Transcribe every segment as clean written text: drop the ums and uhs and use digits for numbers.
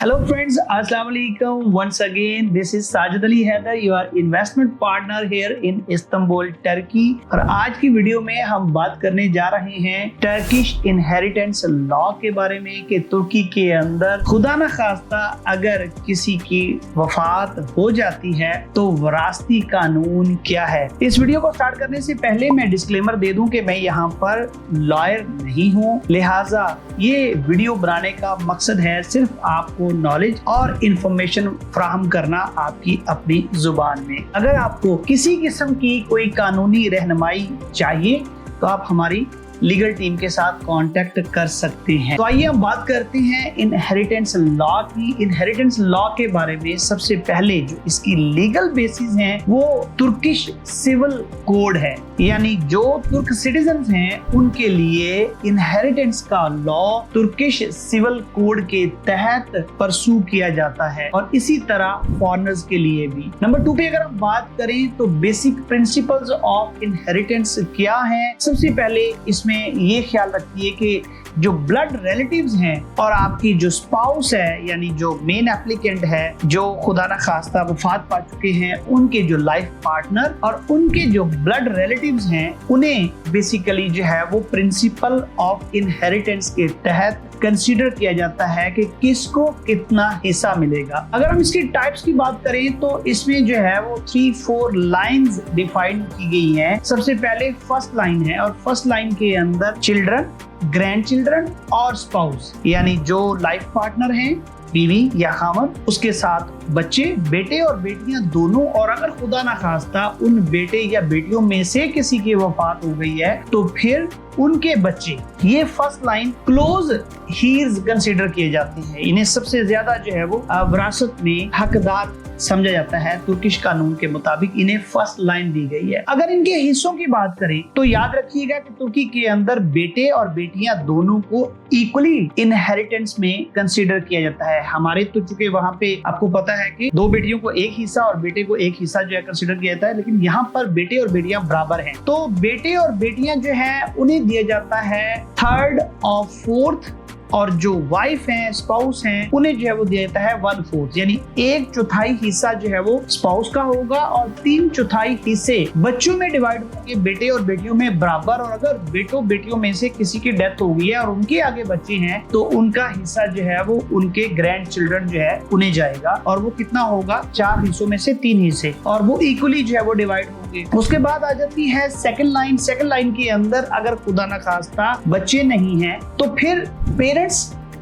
Hello friends, Assalamu alaikum. Once again, this is Sajid Ali Haider, your investment partner here in Istanbul, Turkey. और आज की video में हम बात करने जा रहे हैं टर्किश इनहेरिटेंस लॉ के बारे में कि तुर्की के अंदर खुदा न खास्ता अगर किसी की वफात हो जाती है तो वरासती कानून क्या है। इस वीडियो को स्टार्ट करने से पहले मैं डिस्क्लेमर दे दूं कि मैं यहाँ पर लॉयर नहीं हूँ, लिहाजा ये वीडियो बनाने का मकसद है सिर्फ आपको नॉलेज और इंफॉर्मेशन फ्राहम करना आपकी अपनी जुबान में। अगर आपको किसी किस्म की कोई कानूनी रहनुमाई चाहिए तो आप हमारी लीगल टीम के साथ कांटेक्ट कर सकते हैं। तो आइए हम बात करते हैं इनहेरिटेंस लॉ की। इनहेरिटेंस लॉ के बारे में सबसे पहले जो इसकी लीगल बेसिस हैं वो तुर्किश सिविल कोड है, यानी जो तुर्क सिटीजन्स हैं उनके लिए इनहेरिटेंस का लॉ तुर्किश सिविल कोड के तहत परसू किया जाता है और इसी तरह फॉरेनर्स के लिए भी। नंबर 2 पे अगर हम बात करें तो बेसिक प्रिंसिपल्स ऑफ इनहेरिटेंस क्या है। सबसे पहले इसमें ये ख्याल रखिए कि जो ब्लड रिलेटिव्स हैं और आपकी जो स्पाउस है, यानी जो मेन एप्लीकेंट है, जो खुदा न खास्ता वफात पा चुके हैं, उनके जो लाइफ पार्टनर और उनके जो ब्लड रिलेटिव्स हैं, उन्हें बेसिकली जो है वो प्रिंसिपल ऑफ इनहेरिटेंस के तहत कंसीडर किया जाता है कि किसको कितना हिस्सा मिलेगा। अगर हम इसकी टाइप्स की बात करें तो इसमें जो है वो 3-4 लाइंस डिफाइन की गई हैं। सबसे पहले फर्स्ट लाइन है और फर्स्ट लाइन के अंदर चिल्ड्रन, ग्रैंड चिल्ड्रन और स्पाउस, यानी जो लाइफ पार्टनर हैं, बीवी या खामद, उसके साथ बच्चे, बेटे और बेटियां दोनों, और अगर खुदा ना खास्ता उन बेटे या बेटियों में से किसी की वफात हो गई है तो फिर उनके बच्चे। ये फर्स्ट लाइन क्लोज हीर्स कंसीडर किए जाते हैं। इन्हें सबसे ज्यादा जो है वो विरासत में हकदार समझा जाता है। तुर्किश कानून के मुताबिक इन्हें फर्स्ट लाइन दी गई है। अगर इनके हिस्सों की बात करें तो याद रखिएगा कि तुर्की के अंदर बेटे और बेटियां दोनों को इक्वली इनहेरिटेंस में कंसीडर किया जाता है। हमारे तो चूंकि वहां पे आपको पता है कि 2 बेटियों को एक हिस्सा और बेटे को एक हिस्सा जो है कंसीडर किया जाता है, लेकिन यहाँ पर बेटे और बेटियां बराबर हैं। तो बेटे और बेटियां जो है उन्हें दिया जाता है 3rd और 4th, और जो वाइफ हैं, स्पाउस हैं, उन्हें जो है वो दिया जाता है 1/4, यानी 1/4 हिस्सा जो है वो स्पाउस का होगा और 3/4 हिस्से बच्चों में डिवाइड होंगे, बेटे और बेटियों में बराबर। और अगर बेटों बेटियों में से किसी की डेथ हो गई है और उनके आगे बच्चे हैं तो उनका हिस्सा जो है वो उनके ग्रैंड चिल्ड्रन जो है उन्हें जाएगा, और वो कितना होगा, 4 हिस्सों में से 3 हिस्से, और वो इक्वली जो है वो डिवाइड होंगे। उसके बाद आ जाती है सेकंड लाइन। सेकंड लाइन के अंदर अगर खुदा न खास्ता बच्चे नहीं हैं तो फिर पेरेंट्स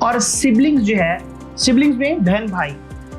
और सिबलिंग्स जो है, सिबलिंग्स में बहन भाई,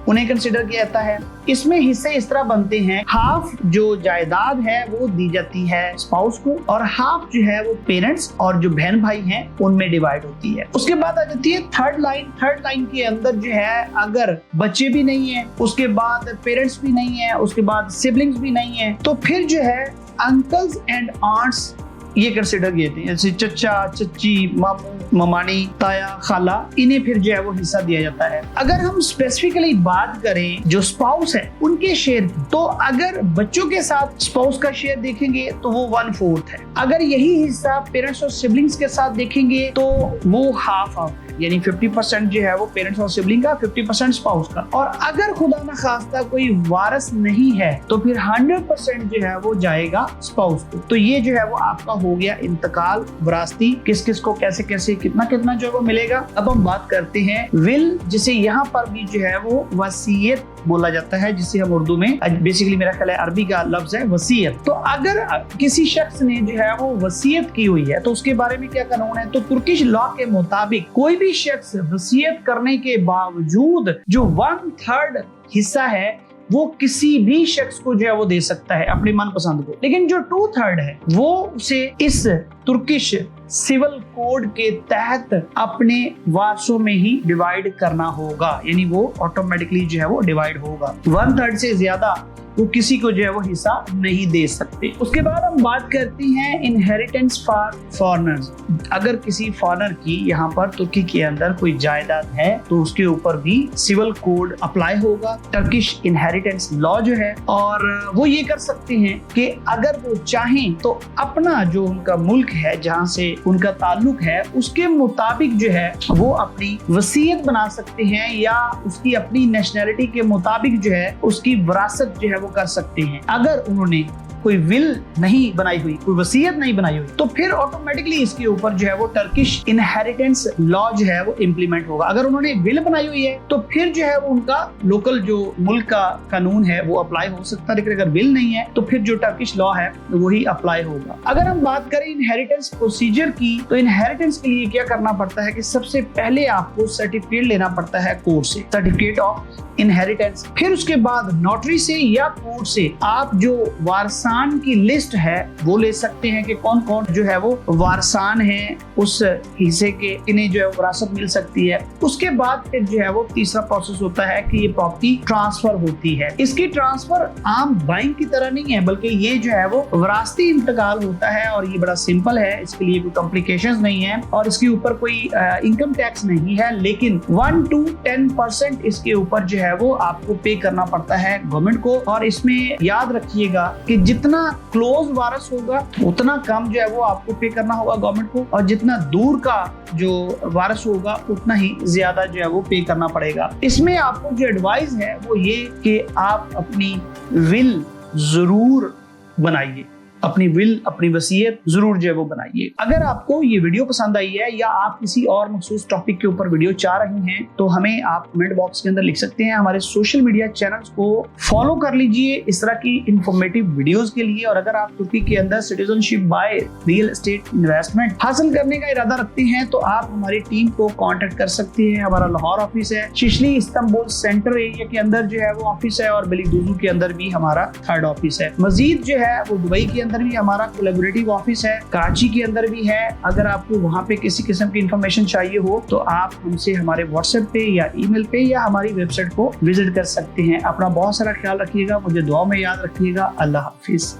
उन्हें कंसीडर किया जाता है। इसमें हिस्से इस तरह बनते हैं, हाफ जो जायदाद है वो दी जाती है स्पाउस को और हाफ जो है वो पेरेंट्स और जो बहन भाई हैं उनमें डिवाइड होती है। उसके बाद आ जाती है थर्ड लाइन। थर्ड लाइन के अंदर जो है अगर बच्चे भी नहीं है, उसके बाद पेरेंट्स भी नहीं है, उसके बाद सिबलिंग्स भी नहीं है, तो फिर जो है अंकल्स एंड आंट्स ये कंसिडर किए थे, जैसे चचा, चच्ची, मामू, ममानी, ताया, खाला, इन्हें फिर जो है वो हिस्सा दिया जाता है। अगर हम स्पेसिफिकली बात करें जो स्पाउस है उनके शेयर की, तो अगर बच्चों के साथ स्पाउस का शेयर देखेंगे तो वो 1/4 है। अगर यही हिस्सा पेरेंट्स और सिबलिंग्स के साथ देखेंगे तो वो हाफ है, यानी 50% जो है वो पेरेंट्स और सिबलिंग का, 50% स्पाउस का। और अगर खुदा न खास्ता कोई वारिस नहीं है तो फिर 100% जो है वो जाएगा स्पाउस को। तो ये जो है वो आपका हो गया इंतकाल, विरासती, किस किस को कैसे कैसे कितना कितना जो है वो मिलेगा। अब हम बात करते हैं विल, जिसे यहाँ पर भी जो है वो वसीयत बोला जाता है, जिसे हम उर्दू में, बेसिकली मेरा ख्याल है अरबी का लफ्ज है वसीयत। तो अगर किसी शख्स ने जो है वो वसीयत की हुई है तो उसके बारे में क्या कानून है। तो तुर्किश लॉ के मुताबिक कोई भी शख्स वसीयत करने के बावजूद जो 1/3 हिस्सा है वो किसी भी शख्स को जो है वो दे सकता है अपने मनपसंद को, लेकिन जो 2/3 है वो उसे इस तुर्किश सिविल कोड के तहत अपने वारसों में ही डिवाइड करना होगा, यानी वो ऑटोमेटिकली जो है वो डिवाइड होगा। 1/3 से ज्यादा वो किसी को जो है वो हिस्सा नहीं दे सकते। उसके बाद हम बात करते हैं इनहेरिटेंस फॉर फॉरेनर्स। अगर किसी फॉरेनर की यहाँ पर तुर्की के अंदर कोई जायदाद है तो उसके ऊपर भी सिविल कोड अप्लाई होगा, टर्किश इनहेरिटेंस लॉ जो है। और वो ये कर सकते हैं कि अगर वो चाहें तो अपना जो उनका मुल्क है जहाँ से उनका ताल्लुक है उसके मुताबिक जो है वो अपनी वसीयत बना सकते हैं, या उसकी अपनी नेशनैलिटी के मुताबिक जो है उसकी विरासत जो है वो कर सकते हैं। अगर उन्होंने कोई विल नहीं बनाई हुई, कोई वसीयत नहीं बनाई हुई, तो फिर ऑटोमेटिकली इसके ऊपर जो है वो टर्किश इनहेरिटेंस लॉ जो है वो इम्प्लीमेंट होगा। अगर उन्होंने विल बनाई हुई है तो फिर जो है वो उनका लोकल जो मुल्क का कानून है वो अप्लाई हो सकता है, लेकिन अगर विल नहीं है तो फिर जो टर्किश लॉ है वही अप्लाई होगा। अगर हम बात करें इनहेरिटेंस प्रोसीजर की, तो इनहेरिटेंस के लिए क्या करना पड़ता है कि सबसे पहले आपको सर्टिफिकेट लेना पड़ता है कोर्ट से, सर्टिफिकेट ऑफ इनहेरिटेंस। फिर उसके बाद नोटरी से या कोर्ट से आप जो वारसान की लिस्ट है वो ले सकते हैं कि कौन कौन जो है वो वारसान है उस हिस्से के, इन्हें जो है विरासत मिल सकती है। उसके बाद फिर जो है वो तीसरा प्रोसेस होता है कि ये प्रॉपर्टी ट्रांसफर होती है। इसकी ट्रांसफर आम बाइंग की तरह नहीं है, बल्कि ये जो है वो विरासती इंतकाल होता है और ये बड़ा सिंपल है, इसके लिए कोई कॉम्प्लिकेशंस नहीं है और इसके ऊपर कोई इनकम टैक्स नहीं है, लेकिन 1 to 10% इसके ऊपर जो है वो आपको पे करना पड़ता है गवर्नमेंट को। और इसमें याद रखिएगा कि जितना क्लोज वारस होगा उतना कम जो है वो आपको पे करना होगा गवर्नमेंट को, और जितना दूर का जो वारस होगा उतना ही ज्यादा जो है वो पे करना पड़ेगा। इसमें आपको जो एडवाइस है वो ये कि आप अपनी विल जरूर बनाइए, अपनी विल, अपनी वसीयत जरूर जो है वो बनाइए। अगर आपको ये वीडियो पसंद आई है या आप किसी और मखसूस टॉपिक के ऊपर वीडियो चाह रही हैं तो हमें आप कमेंट बॉक्स के अंदर लिख सकते हैं। हमारे सोशल मीडिया चैनल्स को फॉलो कर लीजिए इस तरह की इंफॉर्मेटिव वीडियोस के लिए। और अगर आप तुर्की के अंदर citizenship by real estate investment हासिल करने का इरादा रखते हैं तो आप हमारी टीम को कॉन्टेक्ट कर सकते हैं। हमारा लाहौर ऑफिस है, शिशली इस्तांबुल सेंटर एरिया के अंदर जो है वो ऑफिस है, और बेलीदुजु के अंदर भी हमारा थर्ड ऑफिस है। मजीद जो है वो दुबई के अंदर भी हमारा कोलैबोरेटिव ऑफिस है, कराची के अंदर भी है। अगर आपको वहां पे किसी किस्म की इंफॉर्मेशन चाहिए हो तो आप हमसे हमारे व्हाट्सएप पे या ईमेल पे या हमारी वेबसाइट को विजिट कर सकते हैं। अपना बहुत सारा ख्याल रखिएगा, मुझे दुआ में याद रखिएगा। अल्लाह हाफिज।